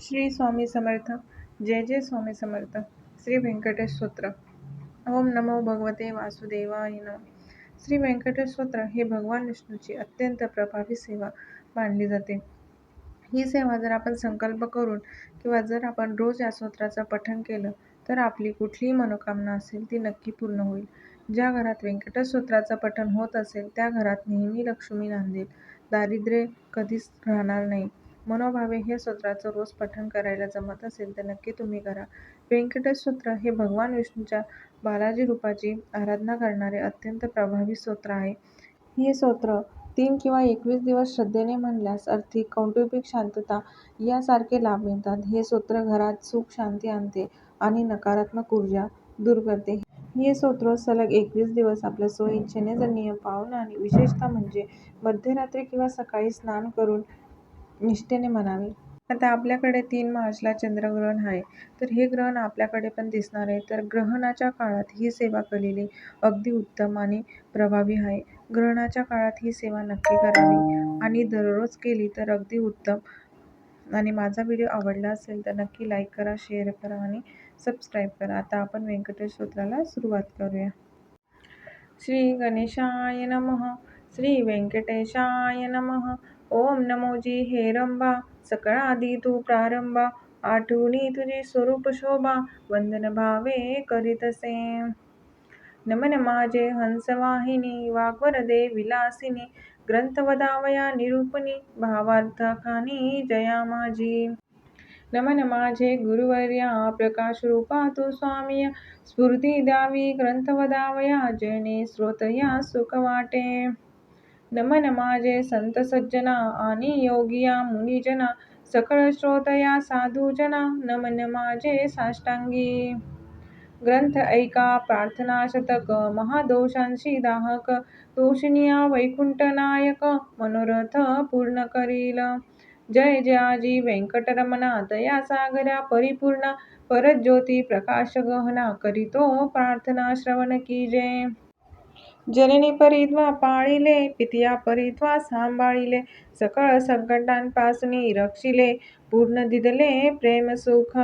श्री स्वामी समर्थ. जय जय स्वामी समर्थ. श्री व्यंकटेश स्तोत्र. ओम नमो भगवते वासुदेवाय नमः. श्री व्यंकटेश स्तोत्र हे भगवान विष्णूची अत्यंत प्रभावी सेवा मानली जाते. ही सेवा जर आपण संकल्प करून किंवा जर आपण रोज या स्तोत्राचं पठण केलं तर आपली कुठलीही मनोकामना असेल ती नक्की पूर्ण होईल. ज्या घरात व्यंकटेश स्तोत्राचं पठण होत असेल त्या घरात नेहमी लक्ष्मी नांदेल, दारिद्र्य कधीच राहणार नाही. मनोभावे हे स्तोत्राचं रोज पठण करायला जमत असेल तर नक्की तुम्ही करा. व्यंकटेश स्तोत्र हे भगवान विष्णूच्या बालाजी रूपाची आराधना करणारे अत्यंत प्रभावी स्तोत्र आहे. हे स्तोत्र 3 किंवा 21 दिवस श्रद्धेने म्हणल्यास आर्थिक, कौटुंबिक शांतता यासारखे लाभ मिळतात. हे स्तोत्र घरात सुख शांती आणते आणि नकारात्मक ऊर्जा दूर करते. हे स्तोत्र सलग 21 दिवस आपल्या स्वइच्छेने जर नियम पाळून आणि विशेषतः म्हणजे मध्यरात्री किंवा सकाळी स्नान करून निष्ठेने म्हणावे. आता आपल्याकडे 3 मार्चला चंद्रग्रहण आहे, तर हे ग्रहण आपल्याकडे पण दिसणार आहे. तर ग्रहणाच्या काळात ही सेवा केलेली अगदी उत्तम आणि प्रभावी आहे. ग्रहणाच्या काळात ही सेवा नक्की करावी आणि दररोज केली तर अगदी उत्तम. आणि माझा व्हिडिओ आवडला असेल तर नक्की लाईक करा, शेअर करा आणि सबस्क्राईब करा. आता आपण व्यंकटेश स्तोत्राला सुरुवात करूया. श्री गणेशाय नमः. श्री व्यंकटेशाय नमः. ओम नमोजी हेरंबा, सकळादी तू प्रारंभा, आठवणी तुझी स्वरूप शोभा, वंदन भावे करीतसे. नमन माझे हंसवाहिनी, वाग्वरदे विलासिनी, ग्रंथ वदावया निरूपणी, भावार्थाखानी जया माझी. नमन माझे गुरुवर्या, प्रकाश रूपा तू स्वामी, स्फूर्ती द्यावी ग्रंथ वदावया, जेणे श्रोतया सुख वाटे. नमन माझे संत सज्जना आणि योगिया मुनिजना, सकळ श्रोतया साधुजना, नमन माझे साष्टांगी. ग्रंथ ऐका प्रार्थना शतक, महादोषांशी दाहक, तोषिनिया वैकुंठ नायक, मनोरथ पूर्ण करील. जय जयाजी व्यंकटरमणा, दया सागरा परिपूर्णा, परज्योती प्रकाश गहना, करीतो प्रार्थना श्रवण की जय. जननी परित्वा पाळिले, पितिया परित्वा सांभाळिले, सकळ संकटांपासनी रक्षिले, पूर्ण दिदले प्रेम सुख.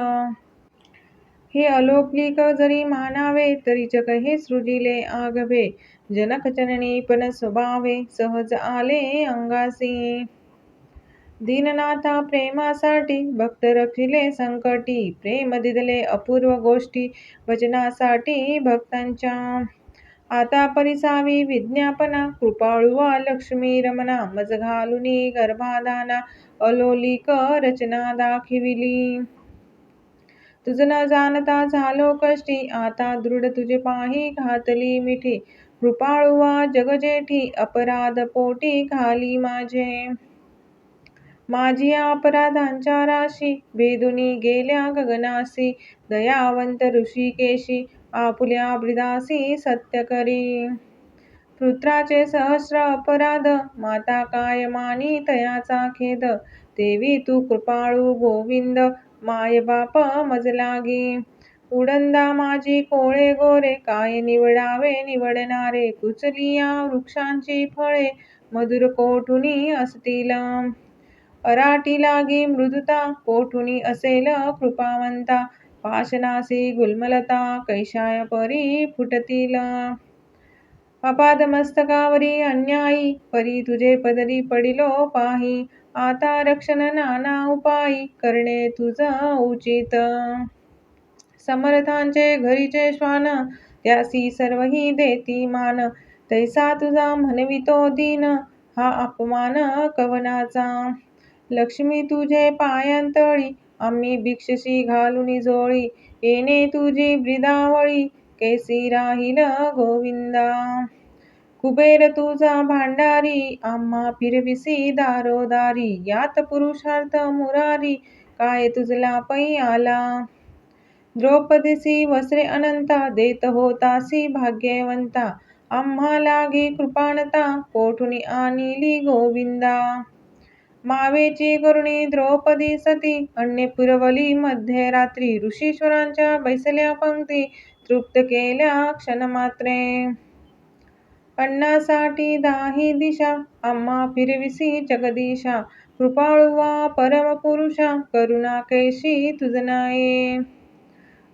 हे अलौकिक जरी मानावे, तरी जग हे सृजिले आगवे, जनक जननी पण स्वभावे, सहज आले अंगासी. दीननाथा प्रेमासाठी, भक्त रक्षिले संकटी, प्रेम दिदले अपूर्व गोष्टी, वचनासाठी भक्तांच्या. आता परिसावी विज्ञापना, कृपाळुवा लक्ष्मी रमणा, मज घालुनी गर्भाधाना, अलौकिक रचना दाखविली. तुझ न जाणता झालो कष्टी, आता दृढ तुझे पाही घातली मिठी, कृपाळुवा जगजेठी, अपराध पोटी घाली माझे. माझिया अपराधांच्या राशी, भेदुनी गेल्या गगनासी, दयावंत ऋषिकेशी, आपुल्या ब्रिदासी सत्य करी. पुत्राचे सहस्र अपराध, माता काय मानी तयाचा खेद, देवी तू कृपाळू गोविंद, माय बाप मज लागी. उडंदा माझी कोळे गोरे, काय निवडावे निवडणारे, कुचलिया वृक्षांची फळे, मधुर कोठुनी असतील. अराटी लागी मृदुता, कोठुनी असेल कृपावंता, पाशनासी गुल्मलता, कैशाय परी फुटतील. अपाद मस्तकावरी अन्यायी, परी तुझे पदरी पडिलो पाही, आता रक्षण नाना उपायी, करणे तुझ उचित. समर्थांचे घरीचे श्वान, त्यासी सर्वही देती मान, तैसा तुझा म्हणवितो दीन, हा अपमान कवनाचा. लक्ष्मी तुझे पायांतळी, आम्ही भिक्षसी घालुनी झोळी, येणे तुझी ब्रिदावळी, कैसी राहील गोविंदा. कुबेर तुझा भांडारी, आम्हा फिरविसी दारोदारी, यात पुरुषार्थ मुरारी, काय तुझला पै आला. द्रौपदीसी वस्त्रे अनंता, देत होतासी भाग्यवंता, आम्हा लागी कृपाणता, कोठुनी आणिली गोविंदा. मावेची करुणी द्रौपदी सती, अन्ने पुरवली मध्यरात्री, ऋषीश्वरांच्या बैसल्या पंक्ती, तृप्त केल्या क्षणमात्रे. अन्नासाठी दाही दिशा, आम्हा फिरविसी जगदीशा, कृपाळुवा परमपुरुषा करुणा कैशी तुझ नाये.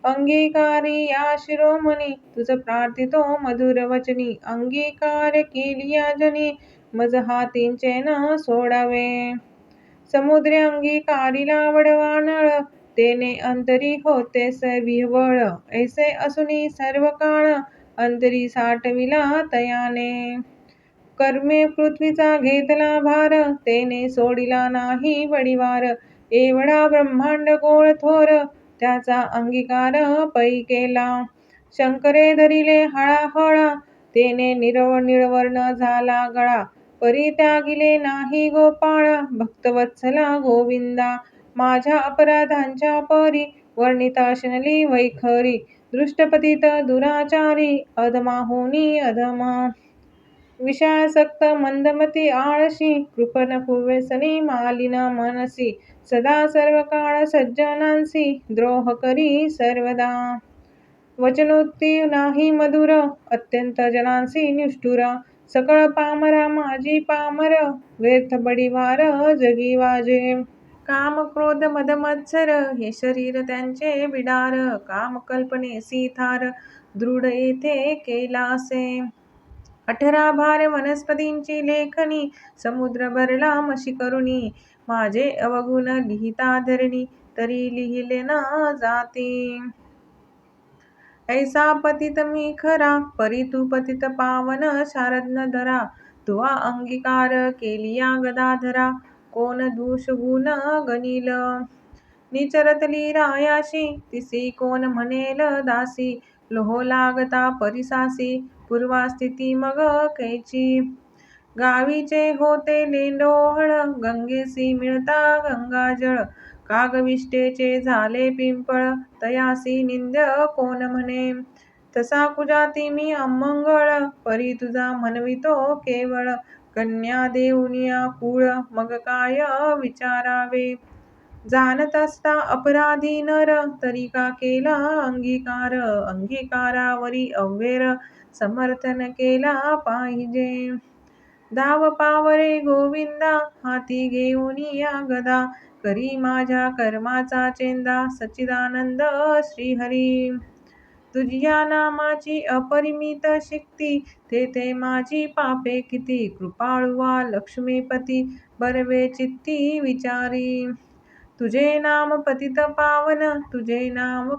अंगीकारी या शिरोमणी तुझ प्रार्थितो मधुर वचनी. अंगीकार केलिया जनी मज हातींचे न सोडावे. समुद्रे अंगीकारिला वडवानळ तेने अंतरी होते विह्वळ. ऐसे असुनी सर्व काळ अंतरी साठविला तयाने. कर्मे पृथ्वीचा घेतला भार तेने सोडिला नाही वडिवार. एवढा ब्रह्मांड गोळ थोर त्याचा अंगीकार पै केला. शंकरे धरिले हळाहळा तेने निळवर्ण झाला गळा. परित्यागिले नाही गोपाळ भक्तवत्सला गोविंदा. माझ्या अपराधांच्या परी वर्णिता शनली वैखरी. दृष्टपतित दुराचारी अधमाहुनी अधमा. विषयासक्त मंदमती आळशी कृपण कुव्यसनी मालिन मनसी. सदा सर्व काळ सज्जनांसी द्रोह करी सर्वदा. वचनोक्ती नाही मधुर अत्यंत जनांसी निष्ठुर. सकळ पामरा माझी पामर व्यर्थ बडिवार जगी वाजे. काम क्रोध मद मत्सर हे शरीर त्यांचे बिडार. काम कल्पनेसी थार दृढ येथे केलासे. 18 भार वनस्पतींची लेखणी समुद्र भरला मशी करुणी. माझे अवगुण लिहिता धरणी तरी लिहिले न जाती. ऐसा पतित मी खरा परी तू पतित पावन शारद्न धरा. तुवा अंगीकार केलिया गदाधरा कोण दूष गुण गणिल. निचरतली रायाशी तिसी कोण म्हणेल दासी. लोह लागता परिसासी पूर्वास्थिती मग कैची. गावीचे होते लेंडोहळ गंगेसी मिळता गंगाजळ. कागविष्टेचे झाले पिंपळ तयासी निंद्य कोण म्हणे. तसा कुजाती मी अमंगळ परी तुझा म्हणवितो केवळ. कन्या देऊनिया कुळ मग काय विचारावे. जाणत असता अपराधी नर तरी का केला अंगीकार. अंगीकारावरी अव्यय समर्थन केला पाहिजे. धाव पावरे गोविंदा हाती घेऊनिया गदा. करी माझ्या कर्माचा चेंदा सच्चिदानंद श्रीहरी. तुझिया नामाची अपरिमित शक्ती तेथे माझी पापे किती. कृपाळुवा लक्ष्मीपती बरवे चित्ती विचारी. तुझे नाम पतित पावन तुझे नाम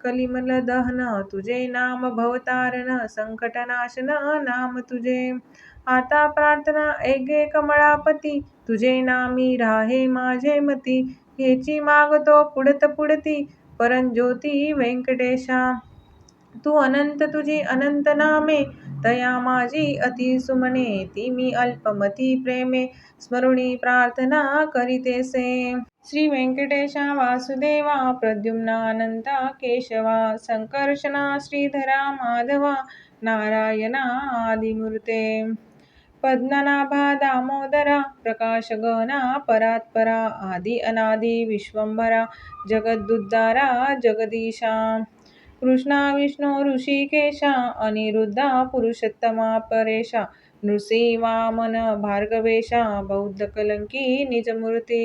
कलिमल दहन. तुझे नाम भवतारण संकटनाशन नाम तुझे. आता प्रार्थना ऐगे कमळापती तुझे नामी राहे माझे मती. हेची मागतो पुढत पुढती परंज्योती व्यंकटेशा. तू अनंत तुझी अनंत नामे तया माझी अति सुमने. ती मी अल्पमती प्रेमे स्मरुणी प्रार्थना करीतेसे. श्री व्यंकटेशा वासुदेवा प्रद्युम्ना अनंता केशवा. संकर्षणा श्रीधरा माधवा नारायणा आदिमूर्ते. पद्मनाभा दामोदरा प्रकाशगणा परात्परा. आदि अनादि विश्वंभरा जगदुद्धारा जगदीशा. कृष्णा विष्णू ऋषिकेशा अनिरुद्धा पुरुषोत्तमा परेशा. नृसिंह वामन भार्गवेशा बौद्ध कलंकी निजमूर्ती.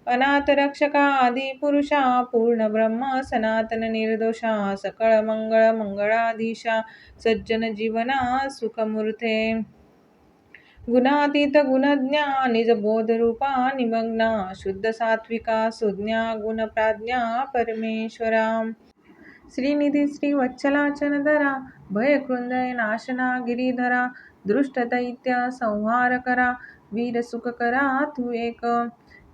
अनाथ रक्षका आदि पुरुषा पूर्ण ब्रह्म सनातन निर्दोषा. सकळ मंगळ मंगळाधीशा सज्जन जीवना सुखमूर्ते. गुणातीत गुणज्ञा निज बोधरूपा निमग्ना. शुद्ध सात्विका सुज्ञा गुणप्राज्ञा परमेश्वरा. श्रीनिधी श्री वत्सलाचनधरा भयकृंदय नाशना गिरीधरा. दृष्ट दैत्य संहार करा वीर सुख करा तू एक.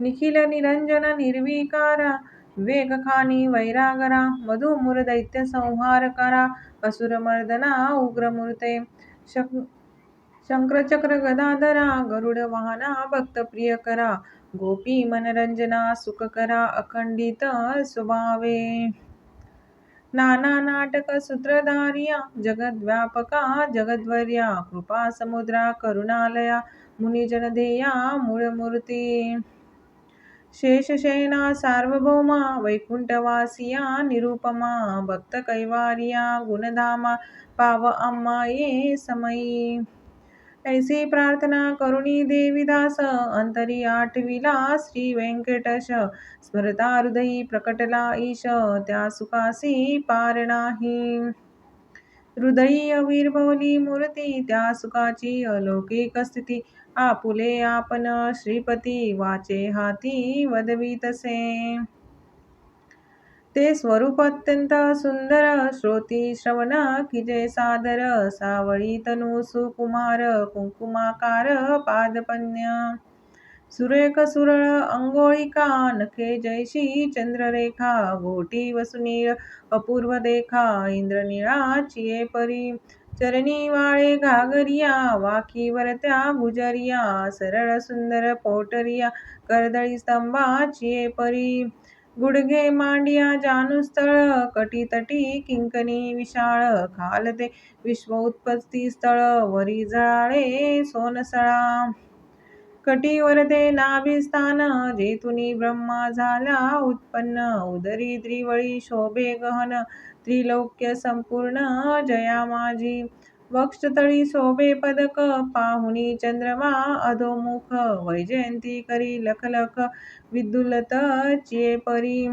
निखिल निरंजन निर्विकारा वेगखानी वैरागरा. मधुमुर दैत्य संहार करा असुर मर्दना उग्रमूर्ते. शंखचक्र गदाधरा गरुड वाहना भक्त प्रिय करा. गोपी मनरंजना सुख करा अखंडित स्वभावे. नाना नाटक सूत्रधारिया जगद्व्यापका जगद्वर्या. कृपा समुद्रा करुणालया मुनिजन ध्येया मूळमूर्ती. शेषशयना सार्वभौमा वैकुंठवासिया निरुपमा. भक्त कैवारिया गुणधामा पाव आम्हा ये समयी. ऐसी प्रार्थना करुणी देवीदास अंतरी आठविला श्री व्यंकटेश स्मरता हृदयी प्रकटला ईश त्या सुखासी पार नाही. हृदयी अविर्भवली मूर्ती त्या सुखाची अलौकिक स्थिती आपुले आपण श्रीपती वाचे हाती वदवी तसे. ते स्वरूप अत्यंत सुंदर श्रोती श्रवण किजे सादर सावळी तनु सुकुमार कुंकुमाकार पादपन्य सुरेख सुरळ अंगोळिका नखे जैशी चंद्ररेखा गोटी वसुनीळ अपूर्व देखा इंद्रनिळाची परी चरणी वाळे घागरिया वाकी वरत्या गुजरिया सरळ सुंदर पोटरिया कर्दळी स्तंभाची परी गुडघे मांडिया जानुस्थळ कटीतटी किंकणी विशाळ खालते विश्व उत्पत्ती स्थळ वरी जळाळे सोनसळा कटीवर ते नाभिस्थान जेथुनी ब्रह्मा झाला उत्पन्न उदरी त्रिवळी शोभे गहन त्रिलोक्य संपूर्ण जया माझी वक्षतळी शोभे पदक पाहुणी चंद्रमा अधोमुख वैजयंती करी लखलख विद्युलत चिये परी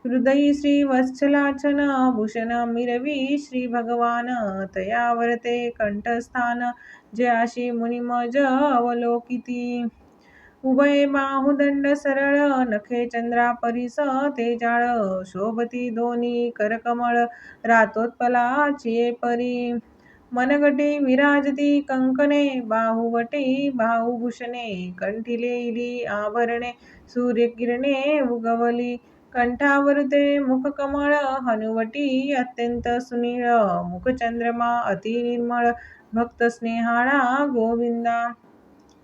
हृदयी श्री वत्सलाचन भूषण मिरवी श्री भगवान तयावरते कंठस्थान जयाशी मुनिमज अवलोकिती उभय बाहुदंड सरळ नखे चंद्रा परिस तेजाळ शोभती दोन्ही करकमळ रातोत्पलाची परी मनगटी विराजती कंकणे बाहुवटी बाहुभूषणे कंठी लेली आभरणे सूर्यकिरणे उगवली कंठावरते मुखकमळ हनुवटी अत्यंत सुनीळ मुखचंद्रमा अति निर्मळ भक्त स्नेहाळा गोविंदा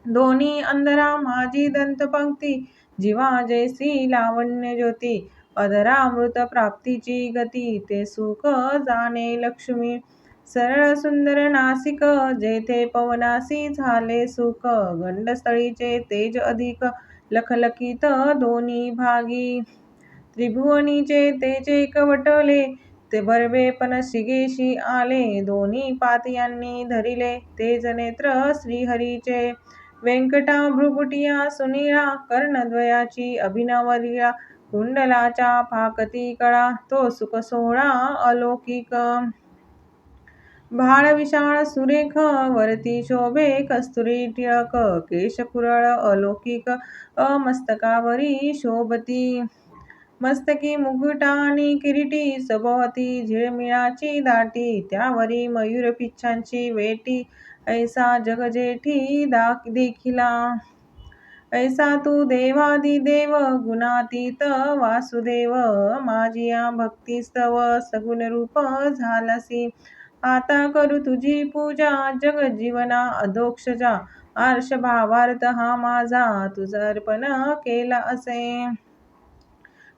दोन्ही अंधरा माझी दंतपंक्ती जीवा जैसी लावण्य ज्योती अधरामृत प्राप्तीची गती ते सुख जाणे लक्ष्मी सरळ सुंदर नासिक जेथे पवनासी झाले सुख गंडस्थळीचे तेज अधिक लखलखित दोन्ही भागी त्रिभुवनीचे तेज एकवटले ते बरवे पण शिगेशी आले दोन्ही पातयांनी धरिले तेज नेत्र श्रीहरीचे व्यंकटा भ्रुकुटिया सुनीळा कर्णद्वयाची अभिनव लीळा कुंडलाच्या फाकती कळा तो सुख सोहळा अलौकिक भाळ विशाळ सुरेख वरती शोभे कस्तुरी टिळक केश कुरळ अलौकिक मस्तकावरी शोभती मस्तकी मुकुटा आणि किरीटी सभोवती झिळमिळाची दाटी त्यावरी मयूर पिच्छांची वेटी ऐसा जगजेठी देखिला ऐसा तू देवादिदेव गुणातीत वासुदेव माझिया भक्तिस्तव सगुण रूप झालासी आता करू तुझी पूजा जगजीवना अधोक्षजा आर्ष भावार्थ हा माझा तुझा अर्पण केला असे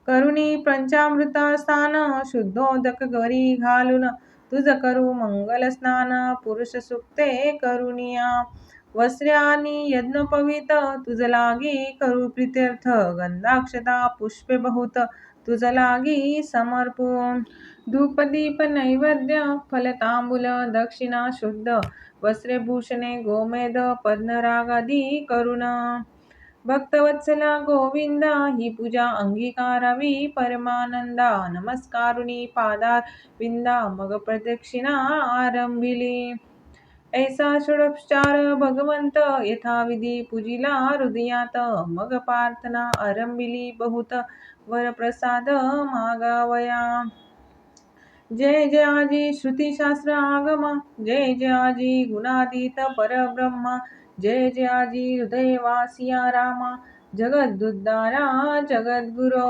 करुणी पंचामृता स्थान शुद्धोदक गरी घालून तुझ करू मंगल स्नान पुरुष सुक्ते करुनिया वस्त्रे आणि यज्ञोपवीत तुझ लागी करू प्रीत्यर्थ गंधाक्षता पुष्पे बहुत तुझ लागी समर्पून धूपदीप नैवेद्य फलतांबूल दक्षिणा शुद्ध वस्त्रे भूषणे गोमेद पद्मरागादी करुण भक्तवत्सला गोविंदा ही पूजा अंगीकारावी परमानंदा नमस्कारुणी पादार विंदा मग प्रदक्षिणा आरंभिली ऐसा षोडोपचार भगवंत यथाविधी पूजिला हृदयात मग प्रार्थना आरंभिली बहुत वरप्रसाद मागावया जय जयाजी श्रुतिशास्त्र आगम जय जयाजी गुणातीत परब्रह्म जय जयाजी हृदयवासिया रामा जगदुद्धारा जगद्गुरो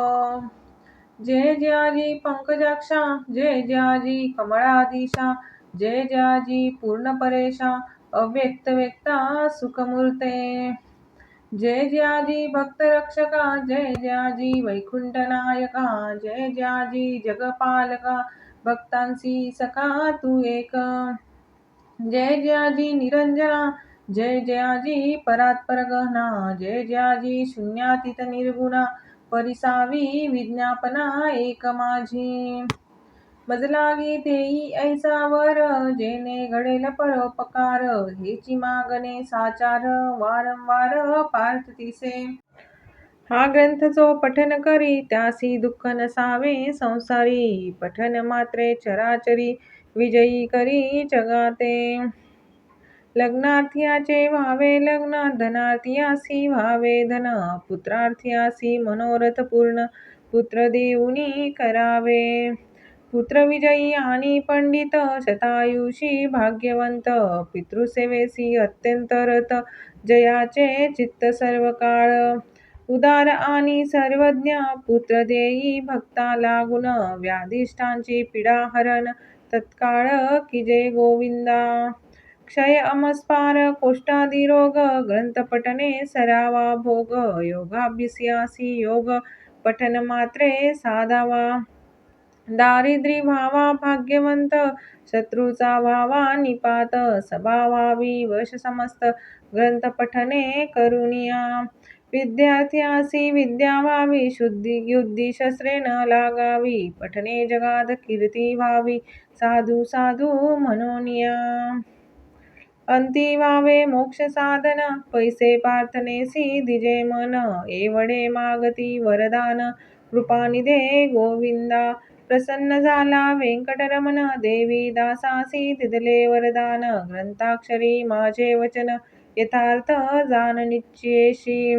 जय जयाजी पंकजाक्षा जय जयाजी कमळाधीशा जय जयाजी पूर्णपरेशा अव्यक्त व्यक्ता सुखमूर्ते जय जयाजी भक्तरक्षका जय जयाजी वैकुंठनायका जय जयाजी जगपालका भक्तांसी सखा तू एक जय जयाजी निरंजना जय जयाजी परात्पर गहना जय जयाजी शून्यातीत निर्गुणा परिसावी विज्ञापना एक माझी मज लागे तेई ऐसावर जेणे घडेल परोपकार हेची मागणे साचार वारंवार पार्थतीसे. हा ग्रंथ जो पठन करी त्यासी दुःख नसावे संसारी पठन मात्रे चराचरी विजयी करी जगाते. लग्नार्थीयाचे व्हावे लग्न धनार्थीयासी व्हावे धन पुत्रार्थीयासी मनोरथ पूर्ण पुत्र देऊनी करावे. पुत्र विजयी आणि पंडित शतायुषी भाग्यवंत पितृसेवेसी अत्यंत रत जयाचे चित्त सर्व काळ. उदार आणि सर्वज्ञ पुत्र देई भक्ता लागून व्याधिष्ठांची पीडा हरण तत्काळ की जय गोविंदा. क्षय अमस्पार कोष्ठादी रोग ग्रंथ पठने सरावा भोग योगाभ्यासी योग पठन मात्रे साधावा. दारिद्री व्हावा भाग्यवंत शत्रूचा व्हावा निपात स्वभावावी वश समस्त ग्रंथ पठने करुनिया. विद्यार्थ्यासी विद्या व्हावी शुद्धी युद्धी शस्त्रे न लागावी पठने जगात कीर्ती व्हावी साधू साधू म्हणूनिया. अंती व्हावे मोक्ष साधन पैसे प्रार्थनेसी दिजे मन एवढे मागती वरदान कृपानिधे गोविंदा. प्रसन्न झाला व्यंकटरमण देवी दासासी दिदले वरदान ग्रंथाक्षरी माझे वचन यथार्थ जाण निश्चयेशी.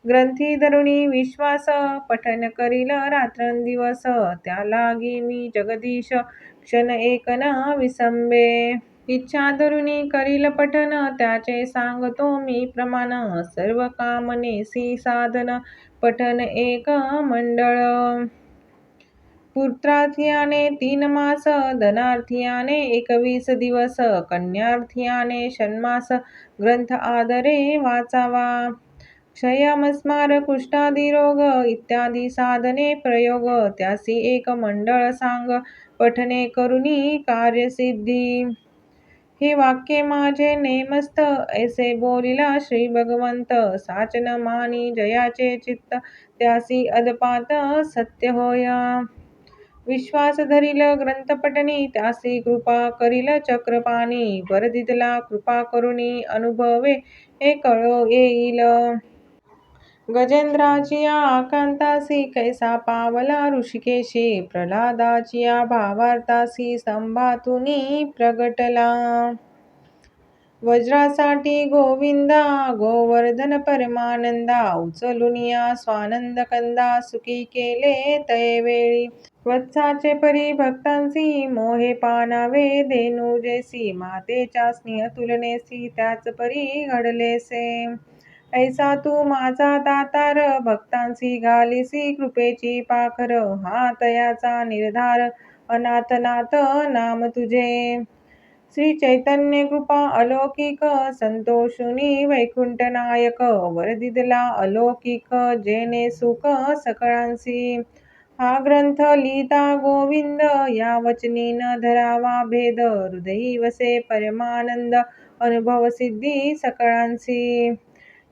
ग्रंथी धरुणी विश्वास पठन करील रात्रंदिवस त्या लागी मी जगदीश क्षण एक न विसंबे. इच्छा धरुणी करील पठन त्याचे सांगतो मी प्रमाण सर्व कामनेसी साधन पठन एक मंडळ. पुत्रार्थीयाने 3 मास धनार्थीयाने 21 दिवस कन्यार्थीयाने षण्मास ग्रंथ आदरे वाचावा. क्षय अमस्मार कुष्ठादी रोग इत्यादी साधने प्रयोग त्यासी एक मंडळ सांग पठने करुनी कार्यसिद्धी. हे वाक्य माझे नेमस्त ऐसे बोलिला श्री भगवंत साचन मानी जयाचे चित्त त्यासी अदपात सत्य होय. विश्वास धरिल ग्रंथपठनी त्यासी कृपा करील चक्रपाणी वरदितला कृपा करुणी अनुभवे हे कळो येईल. गजेंद्राचिया आकांतासी कैसा पावला ऋषिकेशी प्रल्हादाचिया भावार्थासी संभातुनी प्रगटला. वज्रासाठी गोविंदा गोवर्धन परमानंदा उचलुनिया स्वानंद कंदा सुखी केले तयवेळी. वत्साचे परी भक्तांसी मोहे पानावे धेनू जैसी मातेच्या स्नेह तुलनेसी त्याच परी घडलेसे. ऐसा तू माझा दातार भक्तांसी घालिसी कृपेची पाखर हा तयाचा निर्धार अनाथनाथ नाम तुझे. श्री चैतन्य कृपा अलौकिक संतोषुनी वैकुंठ नायक वरदिदला अलौकिक जेणे सुख सकळांसी. हा ग्रंथ लिहिता गोविंद या वचनी न धरावा भेद हृदयी वसे परमानंद अनुभव सिद्धी सकळांसी.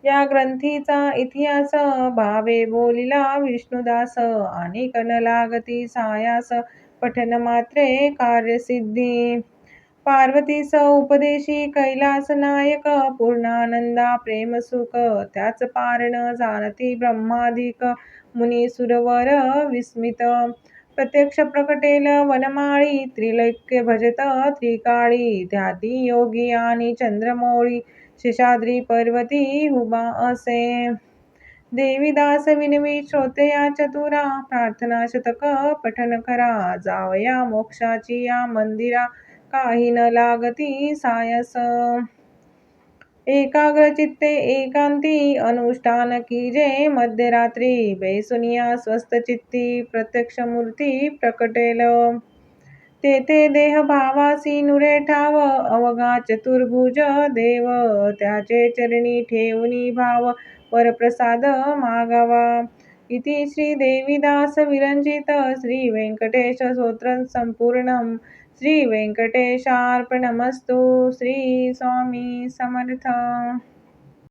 या ग्रंथीचा इतिहास भावे बोलिला विष्णुदास आणि कन लागती सायास पठन मात्रे कार्यसिद्धी. पार्वतीस उपदेशी कैलास नायक पूर्णानंदा प्रेमसुख त्याच पारण जाणती ब्रह्मादिक मुनी सुरवर विस्मित. प्रत्यक्ष प्रकटेल वनमाळी त्रिलोक्य भजत त्रिकाळी ध्याती योगी आणि चंद्रमौळी शेषाद्री पर्वती उभा असे. देवीदास विनवी श्रोतया चतुरा प्रार्थना शतक पठन करा जावया मोक्षाची या मंदिरा काही न लागती सायास. एकाग्र चित्ते एकांती अनुष्ठान कीजे मध्यरात्री बैसुनिया स्वस्थ चित्ती प्रत्यक्ष मूर्ती प्रकटेल. तेथे देह भावासी नुरे ठाव अवघा चतुर्भुज देव त्याचे चरणी ठेवूनी भाव वरप्रसाद मागावा. इति श्री देवीदास विरचित श्री व्यंकटेश स्तोत्र संपूर्णम. श्री व्यंकटेशार्पणमस्तु. श्री स्वामी समर्थ.